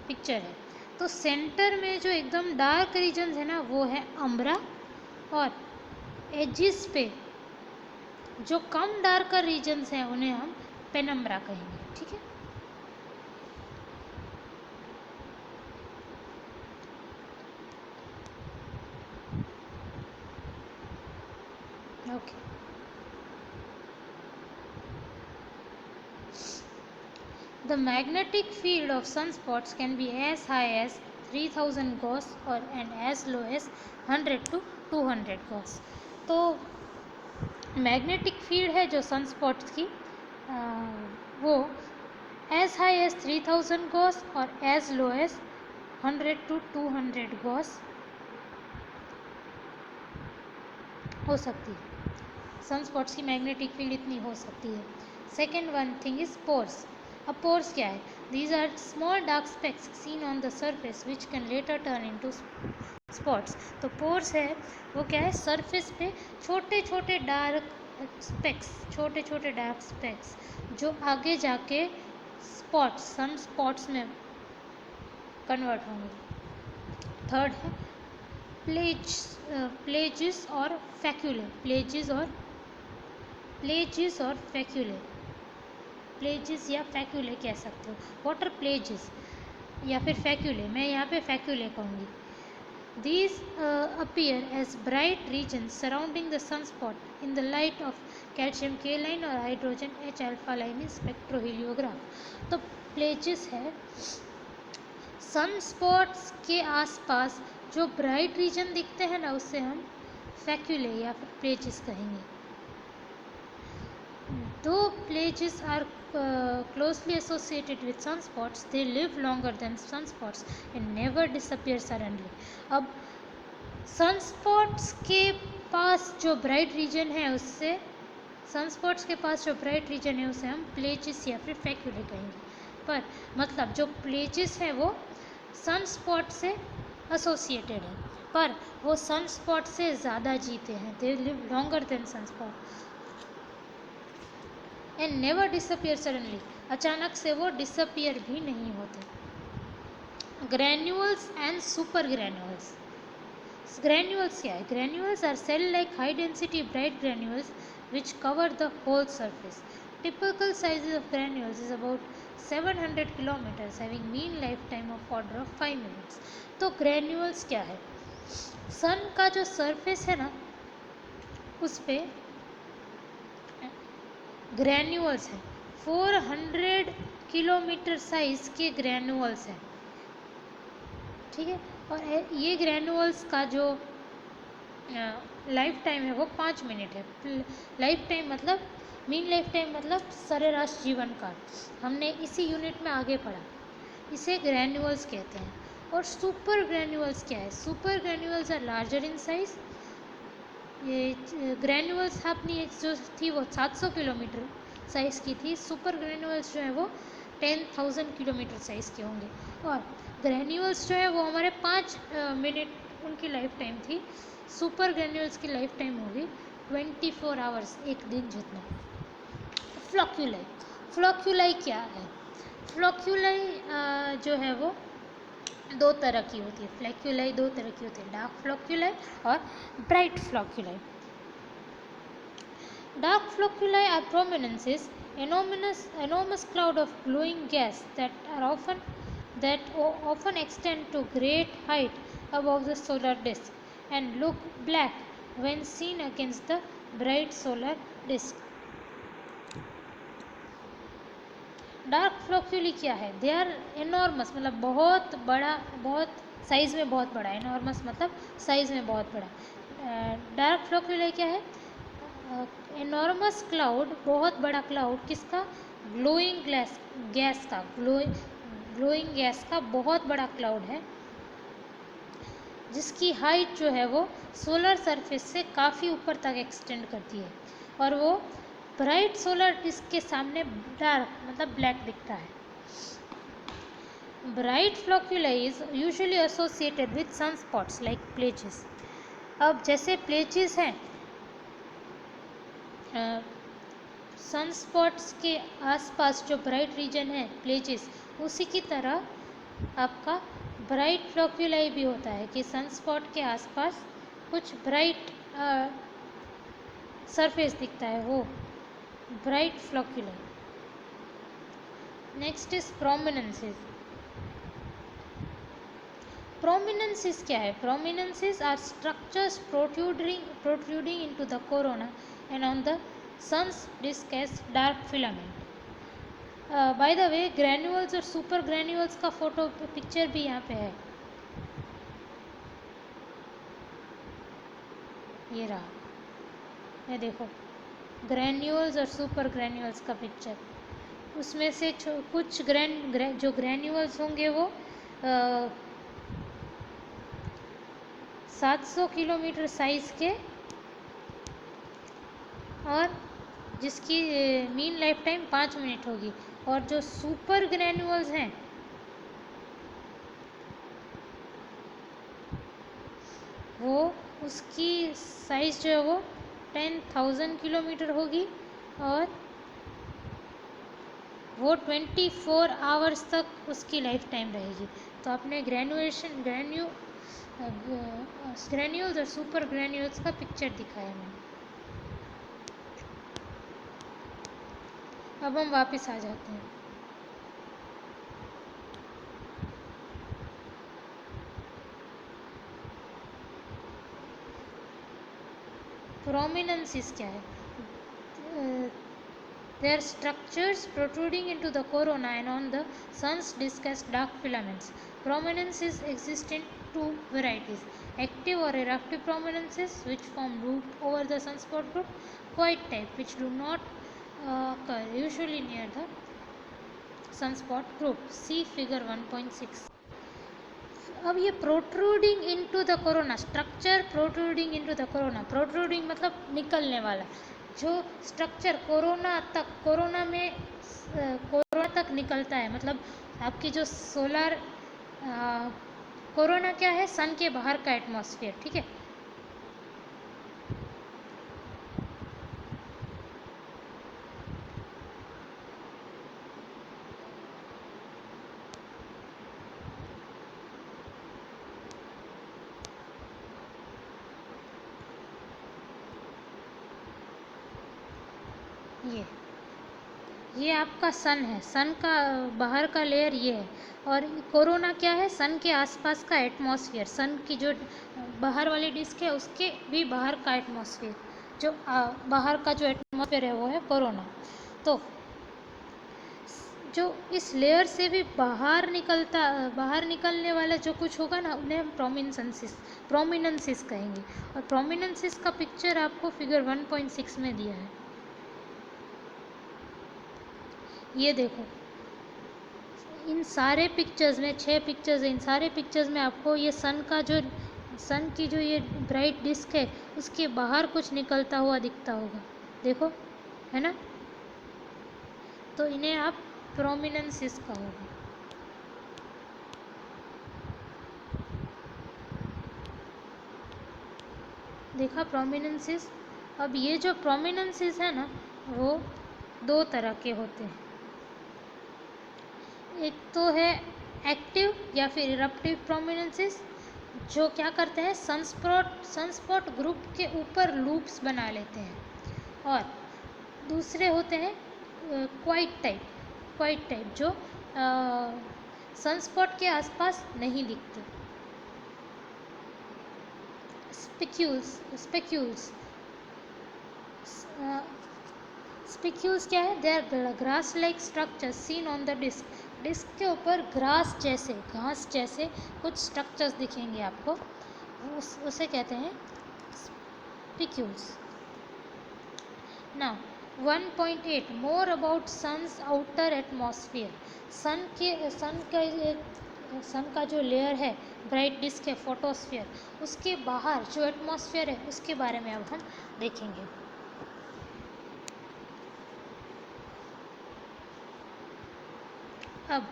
पिक्चर है। तो सेंटर में जो एकदम डार्क रीजन्स है ना वो है अम्ब्रा, और एजिस पे जो कम डार्कर रीजन्स हैं उन्हें हम पेनम्ब्रा कहेंगे, ठीक है। Okay, the magnetic field of sunspots can be as high as 3000 gauss and as low as 100 to 200 gauss। तो मैग्नेटिक फील्ड है जो सनस्पॉट्स की वो एज हाई एज 3000 गॉस और as low as 100 to 200 gauss हो सकती है। सनस्पॉट्स की मैग्नेटिक फील्ड इतनी हो सकती है। Second one thing is pores. अब पोर्स क्या है? These are small dark specks seen on the surface which can later turn into spots. तो पोर्स है वो क्या है? सरफेस पे छोटे छोटे डार्क स्पेक्स जो आगे जाके स्पॉट्स, सन स्पॉट्स में कन्वर्ट होंगे। थर्ड है प्लेजिस और फैक्यूले। प्लेजिस या फैक्यूले कह सकते हो। वाटर प्लेजिस या फिर फैक्यूले, मैं यहाँ पे फैक्यूले कहूँगी। These appear as bright regions surrounding the sunspot in the light of calcium K line और hydrogen H alpha line in spectroheliograph। तो प्लेजिस है सन स्पॉट्स के आसपास जो ब्राइट रीजन दिखते हैं ना, उससे हम फैक्यूले या फिर प्लेजेस कहेंगे. Though plages are closely associated with sunspots, they live longer than sunspots and never disappear suddenly. अब सनस्पॉट्स के पास जो ब्राइट रीजन है उससे सनस्पॉट्स के पास जो ब्राइट रीजन है उसे हम प्लेजेस या फिर फैक्यूले कहेंगे. पर मतलब जो प्लेजेस है वो सनस्पॉट से एसोसिएटेड है, पर वो सनस्पॉट से ज़्यादा जीते हैं. They live longer than sunspot and never disappear suddenly. अचानक से वो डिसअपियर भी नहीं होते. Granules and super granules. Granules क्या है? Granules are cell like high density bright granules which cover the whole surface. Typical sizes of granules is about 700 kilometers, having mean lifetime of order of 5 minutes. तो granules क्या है? सन का जो सरफेस है ना, उस पे ग्रैन्यूल्स हैं. 400 किलोमीटर साइज के ग्रैन्यूल्स हैं. ठीक है. और ये ग्रैन्यूल्स का जो लाइफ टाइम है वो 5 मिनट है. लाइफ टाइम मतलब मीन लाइफ टाइम मतलब सरेराश जीवन काल. हमने इसी यूनिट में आगे पढ़ा. इसे ग्रैन्यूल्स कहते हैं. और सुपर ग्रैन्यूल्स क्या है? Super granules are larger in size. ये ग्रैन्यूल्स अपनी एक जो थी वो 700 किलोमीटर साइज़ की थी. सुपर ग्रैन्यूल्स जो है वो 10,000 किलोमीटर साइज़ के होंगे. और ग्रैन्यूल्स जो है वो हमारे 5 मिनट उनकी लाइफ टाइम थी. सुपर ग्रैन्यूल्स की लाइफ टाइम होगी 24 आवर्स, एक दिन जितना. फ्लॉक्यूलाई. फ्लॉक्यूलाई क्या है? फ्लॉक्यूलाई जो है वो दो तरह की होती है. फ्लैक्यूलाई दो तरह की होती है, डार्क फ्लॉक्यूलाई और bright flocculi. Dark flocculi are prominences, enormous cloud of glowing gas that often extend to great height above the solar disk and look black when seen against the bright solar disk. Dark flocculi क्या है? दे आर एनॉर्मस मतलब बहुत बड़ा, बहुत साइज़ में बहुत बड़ा. एनॉर्मस मतलब साइज़ में बहुत बड़ा. डार्क फ्लॉक्यूली क्या है? एनॉर्मस क्लाउड, बहुत बड़ा क्लाउड. किसका? ग्लोइंग गैस का. ग्लोइंग गैस का बहुत बड़ा क्लाउड है जिसकी हाइट जो है वो सोलर सरफेस से काफ़ी ऊपर तक एक्सटेंड करती है. और वो ब्राइट सोलर डिस्क के सामने डार्क मतलब ब्लैक दिखता है. Bright flocculi is usually associated with sunspots like plages. अब जैसे प्लेजेस हैं, सनस्पॉट्स के आसपास जो ब्राइट रीजन है प्लेजेस, उसी की तरह आपका ब्राइट फ्लॉक्यूलाई भी होता है कि सनस्पॉट के आसपास कुछ ब्राइट सरफेस दिखता है, वो bright flocculi. Next is prominences. Prominences क्या है? Prominences are structures protruding into the corona and on the sun's disk as dark filament. By the way, granules और सुपर ग्रैन्यूल्स का फोटो पिक्चर भी यहाँ पे है. ये रहा, ये देखो, ग्रैन्यूल्स और सुपर ग्रैन्यूल्स का पिक्चर. उसमें से कुछ जो ग्रैन्यूल्स होंगे वो 700 किलोमीटर साइज़ के और जिसकी मीन लाइफ टाइम 5 मिनट होगी. और जो सुपर ग्रैन्यूल्स हैं वो उसकी साइज़ जो है वो 10,000 किलोमीटर होगी और वो 24 आवर्स तक उसकी लाइफ टाइम रहेगी. तो आपने ग्रैन्यूल्स और सुपर ग्रैन्यूल्स का पिक्चर दिखाया मैंने. अब हम वापस आ जाते हैं. प्रोमिनेंसेस क्या है? They are structures protruding into the corona and on the sun's disk as dark filaments. Prominences exist in two varieties: active or eruptive prominences, which form loop over the sunspot group; quiet type, which do not occur, usually near the sunspot group. See figure 1.6. अब ये protruding into the corona, structure protruding into the corona, protruding मतलब निकलने वाला, जो स्ट्रक्चर कोरोना में कोरोना तक निकलता है, मतलब आपकी जो सोलर कोरोना क्या है, सन के बाहर का एटमॉस्फेयर, ठीक है। ये आपका सन है, सन का बाहर का लेयर ये है, और कोरोना क्या है, सन के आसपास का एटमॉस्फेयर, सन की जो बाहर वाली डिस्क है उसके भी बाहर का एटमॉस्फेयर, जो बाहर का जो एटमॉस्फेयर है वो है कोरोना। तो जो इस लेयर से भी बाहर निकलने वाला जो कुछ होगा ना, उन्हें हम प्रोमिनेंसिस कहेंगे। और प्रोमिनेंसिस का पिक्चर आपको फिगर 1.6 में दिया है। ये देखो, इन सारे पिक्चर्स में 6 पिक्चर्स हैं, इन सारे पिक्चर्स में आपको ये सन की जो ये ब्राइट डिस्क है उसके बाहर कुछ निकलता हुआ दिखता होगा, देखो, है ना। तो इन्हें आप प्रोमिनेंसिस कहोगे। देखा प्रोमिनेंसिस। अब ये जो प्रोमिनेंसिस है ना, वो 2 तरह के होते हैं। एक तो है एक्टिव या फिर इरप्टिव प्रोमिनेंसिस, जो क्या करते हैं, सनस्पॉट ग्रुप के ऊपर लूप्स बना लेते हैं। और दूसरे होते हैं क्वाइट टाइप, जो सनस्पॉट के आसपास नहीं दिखते। स्पिक्यूल्स क्या है, they are grass like structures seen on the disc के ऊपर घास जैसे कुछ स्ट्रक्चर्स दिखेंगे आपको, उसे कहते हैं spicules. Now 1.8 more about sun's outer atmosphere. Sun का जो लेयर है, ब्राइट डिस्क है, फोटोस्फीयर, उसके बाहर जो एटमॉस्फेयर है उसके बारे में अब हम देखेंगे। अब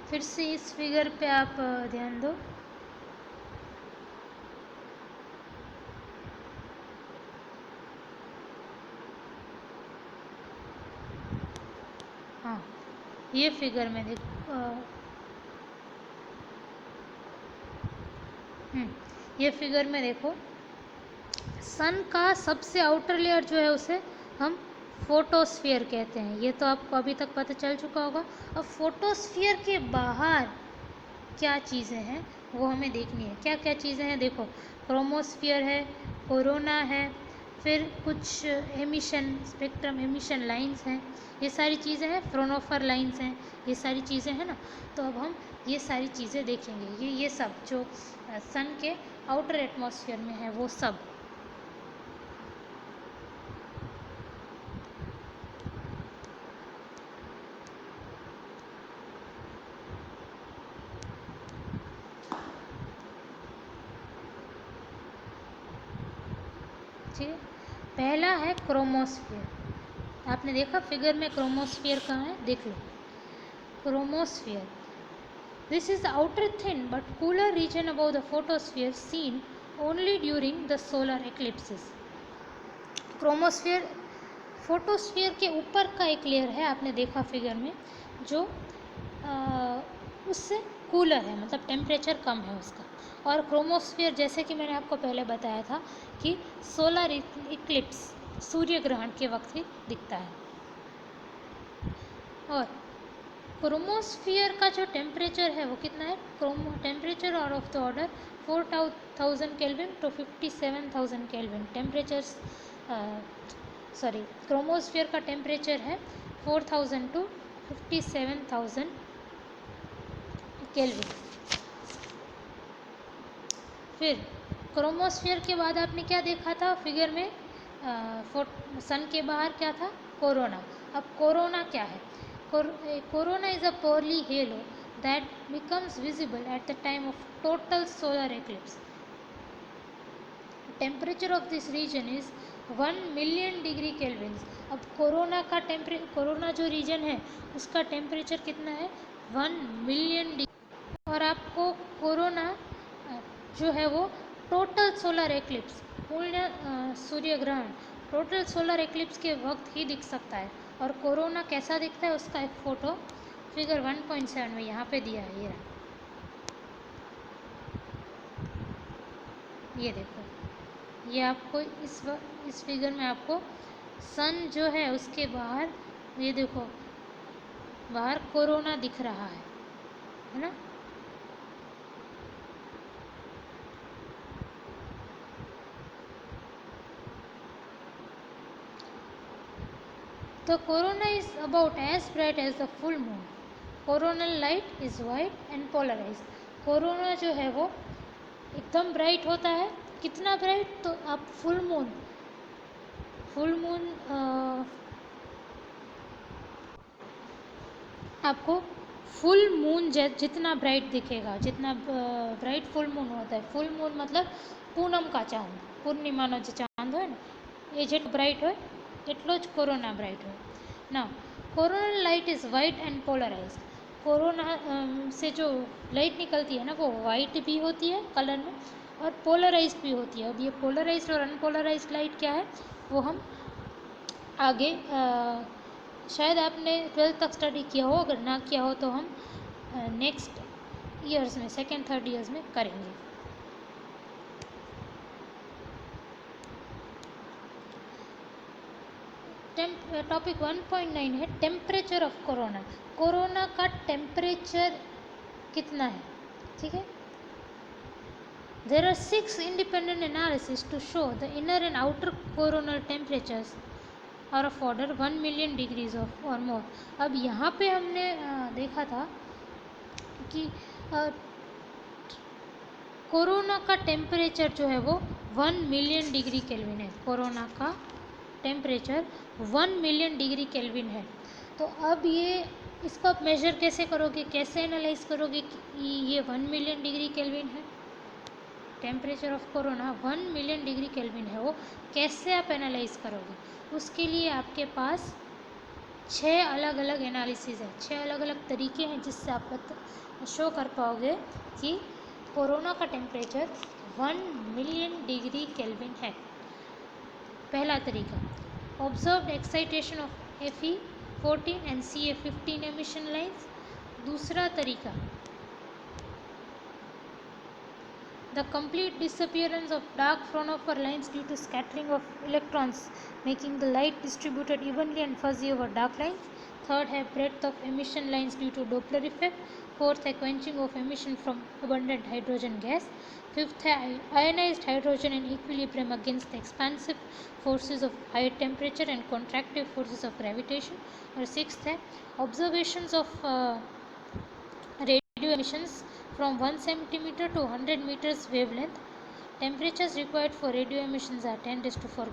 फिर से इस फिगर पे आप ध्यान दो। हाँ, ये फिगर में ये फिगर में देखो, सन का सबसे आउटर लेयर जो है उसे हम फोटोस्फीयर कहते हैं। ये तो आपको अभी तक पता चल चुका होगा। अब फोटोस्फीयर के बाहर क्या चीज़ें हैं वो हमें देखनी है। क्या क्या चीज़ें हैं, देखो, क्रोमोस्फीयर है, कोरोना है, फिर कुछ एमिशन, स्पेक्ट्रम एमिशन लाइंस हैं, ये सारी चीज़ें हैं, फ्रोनोफर लाइंस हैं, ये सारी चीज़ें हैं ना। तो अब हम ये सारी चीज़ें देखेंगे, ये सब जो सन के आउटर एटमॉस्फेयर में है वो सब। ठीक है, पहला है क्रोमोस्फीयर। आपने देखा फिगर में क्रोमोस्फीयर कहाँ है, देख लो। Chromosphere, this is the outer thin but cooler region above the photosphere seen only during the solar eclipses. Chromosphere photosphere के ऊपर का एक लेयर है, आपने देखा फिगर में, जो उससे कूलर है, मतलब टेम्परेचर कम है उसका। और क्रोमोस्फीयर, जैसे कि मैंने आपको पहले बताया था कि सोलर इक्लिप्स, सूर्य ग्रहण के वक्त ही दिखता है। और क्रोमोस्फीयर का जो टेम्परेचर है वो कितना है, टेम्परेचर और of the order 4000 kelvin to 57,000 kelvin temperatures chromosphere का टेम्परेचर है 4000 to 57,000 केल्विन। फिर क्रोमोस्फियर के बाद आपने क्या देखा था फिगर में, सन के बाहर क्या था, कोरोना। अब कोरोना क्या है? Corona is a pearly halo that becomes visible at the time of total solar eclipse. Temperature of this region is 1 million degree kelvin. अब कोरोना जो रीजन है उसका टेम्परेचर कितना है, 1 मिलियन डिग्री। और आपको कोरोना जो है वो टोटल सोलर एक्लिप्स, पूर्ण सूर्य ग्रहण, टोटल सोलर एक्लिप्स के वक्त ही दिख सकता है। और कोरोना कैसा दिखता है उसका एक फोटो फिगर 1.7 में यहाँ पे दिया है। ये देखो, ये आपको इस फिगर में आपको सन जो है उसके बाहर, ये देखो बाहर कोरोना दिख रहा है ना। The corona is about as bright as the full moon. Coronal light is white and polarized. Corona जो है वो एकदम ब्राइट होता है। कितना ब्राइट? तो आप फुल मून आपको फुल मून जितना ब्राइट दिखेगा, जितना ब्राइट फुल मून होता है। फुल मून मतलब पूनम का चांद, पूर्णिमाનો જે ચાંદ હોય ને એ જેટલો બ્રાઇટ હોય એટલો જ કોરોના બ્રાઇટ હોય ना। Coronal light is white and polarise. Corona से जो लाइट निकलती है ना वो वाइट भी होती है कलर में और पोलराइज भी होती है। अब ये पोलराइज और अनपोलराइज लाइट क्या है वो हम आगे शायद आपने 12th तक स्टडी किया हो, अगर ना किया हो तो हम नेक्स्ट ईयर्स में, सेकेंड थर्ड ईयर्स में करेंगे। टॉपिक 1.9 है टेम्परेचर ऑफ कोरोना। कोरोना का टेम्परेचर कितना है, ठीक है। There are 6 independent analysis to show the inner and outer coronal temperatures are of order 1 million degrees of or more. अब यहाँ पे हमने देखा था कि कोरोना का टेम्परेचर जो है वो 1 मिलियन डिग्री केल्विन है। कोरोना का टेम्परेचर 1 मिलियन डिग्री केल्विन है। तो अब ये इसको आप मेजर कैसे करोगे, कैसे एनालाइज करोगे कि ये 1 मिलियन डिग्री केल्विन है? Temperature of corona 1 million degree kelvin है, वो कैसे आप एनालाइज करोगे? उसके लिए आपके पास 6 अलग अलग एनालिसिस है, 6 अलग अलग तरीके हैं जिससे आप शो कर पाओगे कि कोरोना का टेम्परेचर 1 मिलियन डिग्री केल्विन है। पहला तरीका, observed excitation of Fe14 and Ca15 emission lines. दूसरा तरीका, the complete disappearance of dark Fraunhofer lines due to scattering of electrons, making the light distributed evenly and fuzzy over dark lines. Third है breadth of emission lines due to Doppler effect. Fourth है quenching of emission from abundant hydrogen gas. Fifth है ionized hydrogen in equilibrium against the expansive forces of high temperature and contractive forces of gravitation. और sixth है observations of radio emissions from 1 centimeter to 100 meters wavelength. Temperatures required for radio emissions are 10⁴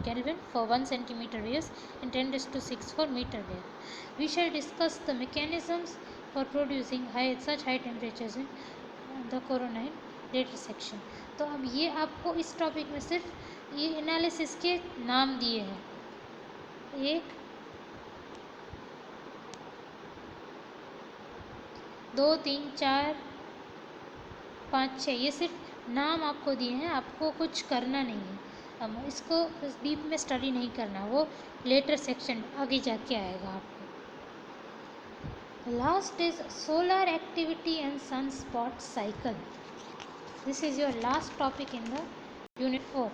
Kelvin for 1 centimeter waves and 10⁶ for meter wave. We shall discuss the mechanisms for producing such high temperatures in the corona in later section. तो अब ये आपको इस टॉपिक में सिर्फ ये एनालिसिस के नाम दिए हैं, 1 2 3 4 5 6, ये सिर्फ नाम आपको दिए हैं, आपको कुछ करना नहीं है। अब इसको डीप में स्टडी नहीं करना, वो लेटर सेक्शन आगे जाके आएगा आपको। Last is solar activity and sun spot cycle. This is your last topic in the unit 4।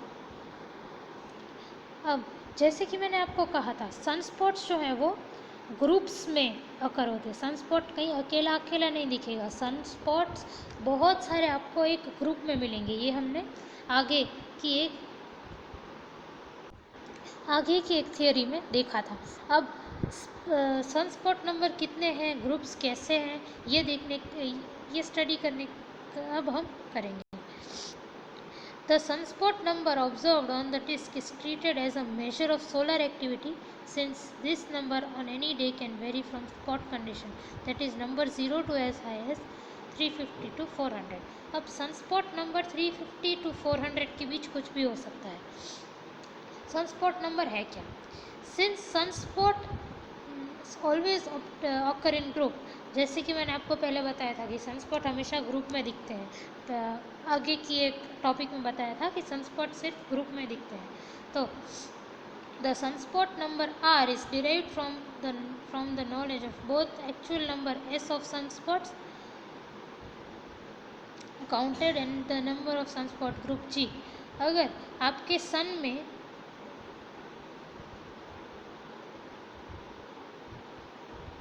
अब जैसे कि मैंने आपको कहा था, सन स्पॉट्स जो है वो ग्रुप्स में अकर होते हैं। सन स्पॉट कहीं अकेला अकेला नहीं दिखेगा, सन स्पॉट्स बहुत सारे आपको एक ग्रुप में मिलेंगे। ये हमने आगे की एक आगे की एक थियोरी में देखा था। अब सनस्पॉट नंबर कितने हैं, ग्रुप्स कैसे हैं, ये स्टडी करने अब हम करेंगे। The sunspot number observed on the disc is treated as a measure of solar activity since this number on any day can vary from spot condition, that is number 0 to as high as 350 to 400। अब सनस्पॉट नंबर 350 to 400 के बीच कुछ भी हो सकता है। सनस्पॉट नंबर है क्या? Since sunspot always occur in group, जैसे कि मैंने आपको पहले बताया था कि सनस्पॉट हमेशा ग्रुप में दिखते हैं। तो आगे की एक टॉपिक में बताया था कि सनस्पॉट सिर्फ ग्रुप में दिखते हैं। तो the sunspot number R is derived from the knowledge of both actual number S of sunspots counted and the number of sunspot group G। अगर आपके सन में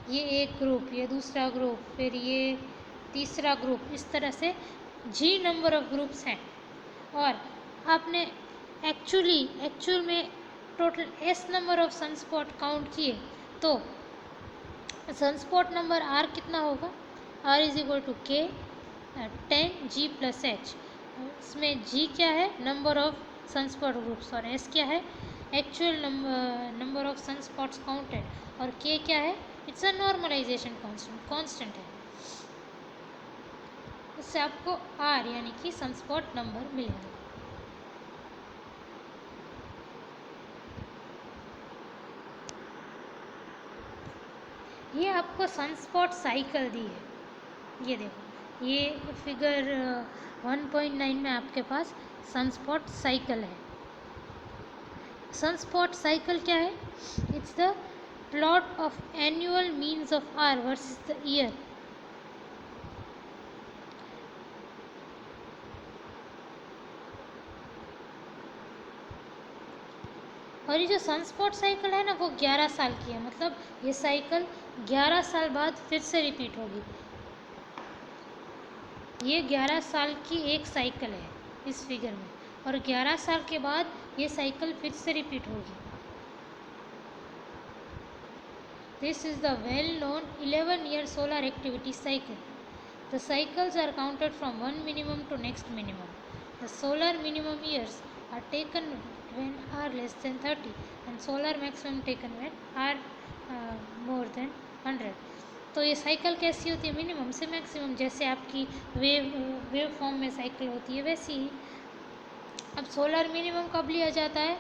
ये एक ग्रुप, ये दूसरा ग्रुप, फिर ये तीसरा ग्रुप, इस तरह से G नंबर ऑफ ग्रुप्स हैं और आपने एक्चुअल में total S number of sunspot count किए तो सनस्पॉट नंबर R कितना होगा? R is equal to K 10G plus H। इसमें G क्या है? नंबर ऑफ सनस्पॉट ग्रुप्स, और S क्या है? Actual number of sunspots counted, और K क्या है? इट्स अ नॉर्मलाइजेशन कांस्टेंट है। इससे आपको R यानी कि सनस्पॉट नंबर मिलेगा। ये आपको सनस्पॉट साइकिल दी है, ये देखो, ये फिगर 1.9 में आपके पास सनस्पॉट साइकिल है। सनस्पॉट साइकिल क्या है? It's the plot of annual means of R versus the year. और ये जो सनस्पॉट साइकिल है ना, वो 11 साल की है, मतलब ये साइकिल 11 साल बाद फिर से रिपीट होगी। ये 11 साल की एक साइकिल है इस फिगर में, और 11 साल के बाद ये साइकिल फिर से रिपीट होगी। This is the well known 11-year solar activity cycle. The cycles are counted from one minimum to next minimum. The solar minimum years are taken when R less than 30 and solar maximum taken when R more than 100। तो ये साइकिल कैसी होती है? मिनिमम से मैक्सिमम, जैसे आपकी वेव फॉर्म में साइकिल होती है वैसी ही। अब सोलर मिनिमम कब लिया जाता है?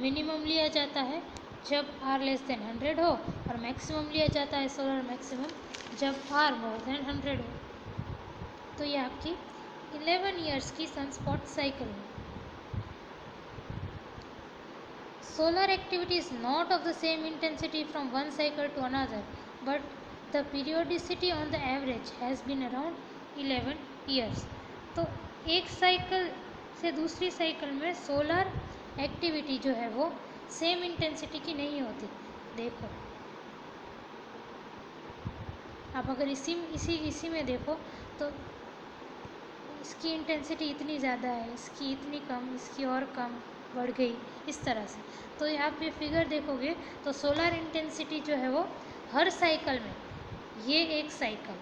मिनिमम लिया जाता है जब R लेस देन 100 हो, और मैक्सिमम लिया जाता है सोलर मैक्सिमम जब R मोर देन 100 हो। तो ये आपकी 11 ईयर्स की सनस्पॉट साइकिल है। Solar activity is not of the same intensity from one cycle to another, but the periodicity on the average has been around 11 years। तो एक साइकिल से दूसरी साइकिल में सोलर एक्टिविटी जो है वो सेम इंटेंसिटी की नहीं होती। देखो, आप अगर इसी में देखो तो इसकी इंटेंसिटी इतनी ज़्यादा है, इसकी इतनी कम, इसकी और कम बढ़ गई, इस तरह से। तो यहाँ पे फिगर देखोगे तो सोलर इंटेंसिटी जो है वो हर साइकिल में, ये एक साइकिल,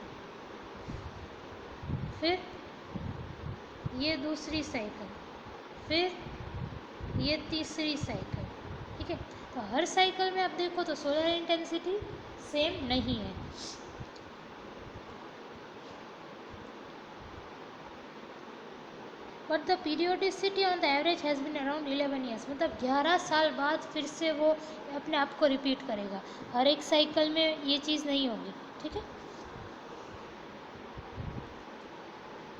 फिर ये दूसरी साइकिल, फिर ये तीसरी साइकिल, ठीक है। तो हर साइकिल में आप देखो तो सोलर इंटेंसिटी सेम नहीं है। But the periodicity on the average has been around 11 years, मतलब 11 साल बाद फिर से वो अपने आप को रिपीट करेगा। हर एक साइकिल में ये चीज़ नहीं होगी, ठीक है।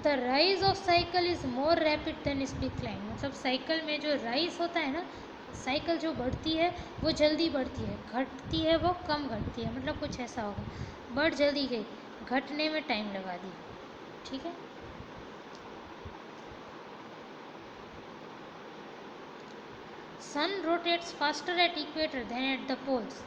The rise of cycle is more rapid than its decline, मतलब साइकिल में जो राइज होता है ना, साइकिल जो बढ़ती है वो जल्दी बढ़ती है, घटती है वो कम घटती है, मतलब कुछ ऐसा होगा। बढ़ जल्दी गई, घटने में टाइम लगा दिया, ठीक है। Sun rotates faster at equator than at the poles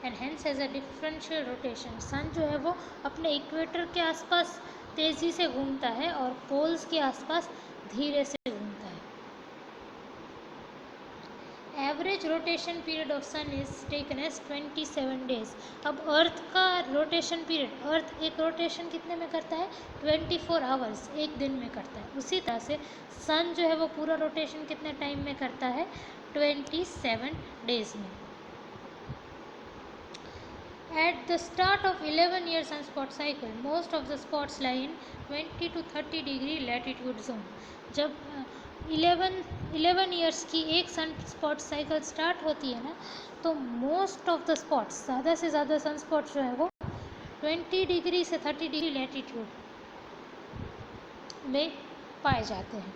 and hence has a differential rotation। सन जो है वो अपने इक्वेटर के आसपास तेज़ी से घूमता है और पोल्स के आसपास धीरे से घूमता है। Average average rotation period of sun is taken as 27 days. अब अर्थ का रोटेशन पीरियड, अर्थ एक रोटेशन कितने में करता है? 24 आवर्स, एक दिन में करता है। उसी तरह से सन जो है वो पूरा रोटेशन कितने टाइम में करता है? 27 डेज में। At the start of 11-year sunspot cycle, most of the spots lie in 20 to 30 degree latitude zone. जब 11 ईयर्स की एक सन स्पॉट साइकिल स्टार्ट होती है ना, तो मोस्ट ऑफ द स्पॉट्स, ज़्यादा से ज़्यादा सन स्पॉट्स जो है वो 20 डिग्री से 30 डिग्री लैटिट्यूड में पाए जाते हैं।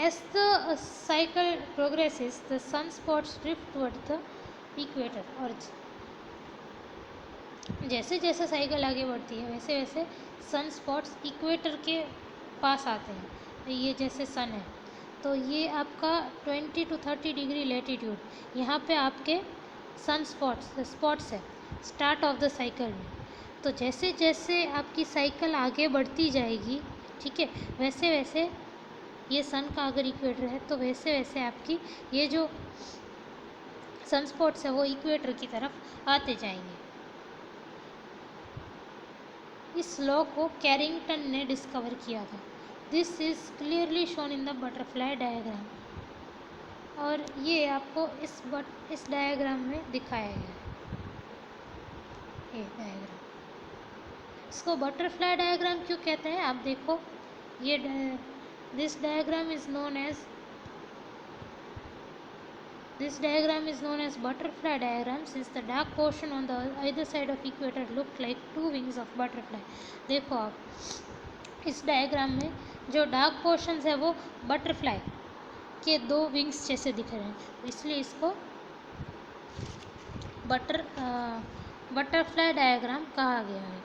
As the cycle progresses the sun spots drift toward the equator, और जैसे जैसे साइकिल आगे बढ़ती है वैसे वैसे सन स्पॉट्स इक्वेटर के पास आते हैं। ये जैसे सन है तो ये आपका 20 to 30 डिग्री लैटिट्यूड, यहाँ पे आपके सन स्पॉट्स है स्टार्ट ऑफ द साइकिल में। तो जैसे जैसे आपकी साइकिल आगे बढ़ती जाएगी, ठीक है, वैसे वैसे ये सन का अगर इक्वेटर है तो वैसे वैसे आपकी ये जो सन स्पॉट्स है वो इक्वेटर की तरफ आते जाएंगे। इस लॉ को कैरिंगटन ने डिस्कवर किया था। This is clearly shown in the butterfly diagram, और ये आपको इस डायग्राम में दिखाया गया है। ये डायग्राम, इसको बटरफ्लाई डायग्राम क्यों कहते हैं आप देखो, ये this diagram is known as butterfly diagram since the dark portion on the either side of equator looked like two wings of butterfly। देखो आप इस डायग्राम में जो डार्क पोर्शंस है वो बटरफ्लाई के दो विंग्स जैसे दिख रहे हैं, इसलिए इसको बटरफ्लाई डायग्राम कहा गया है।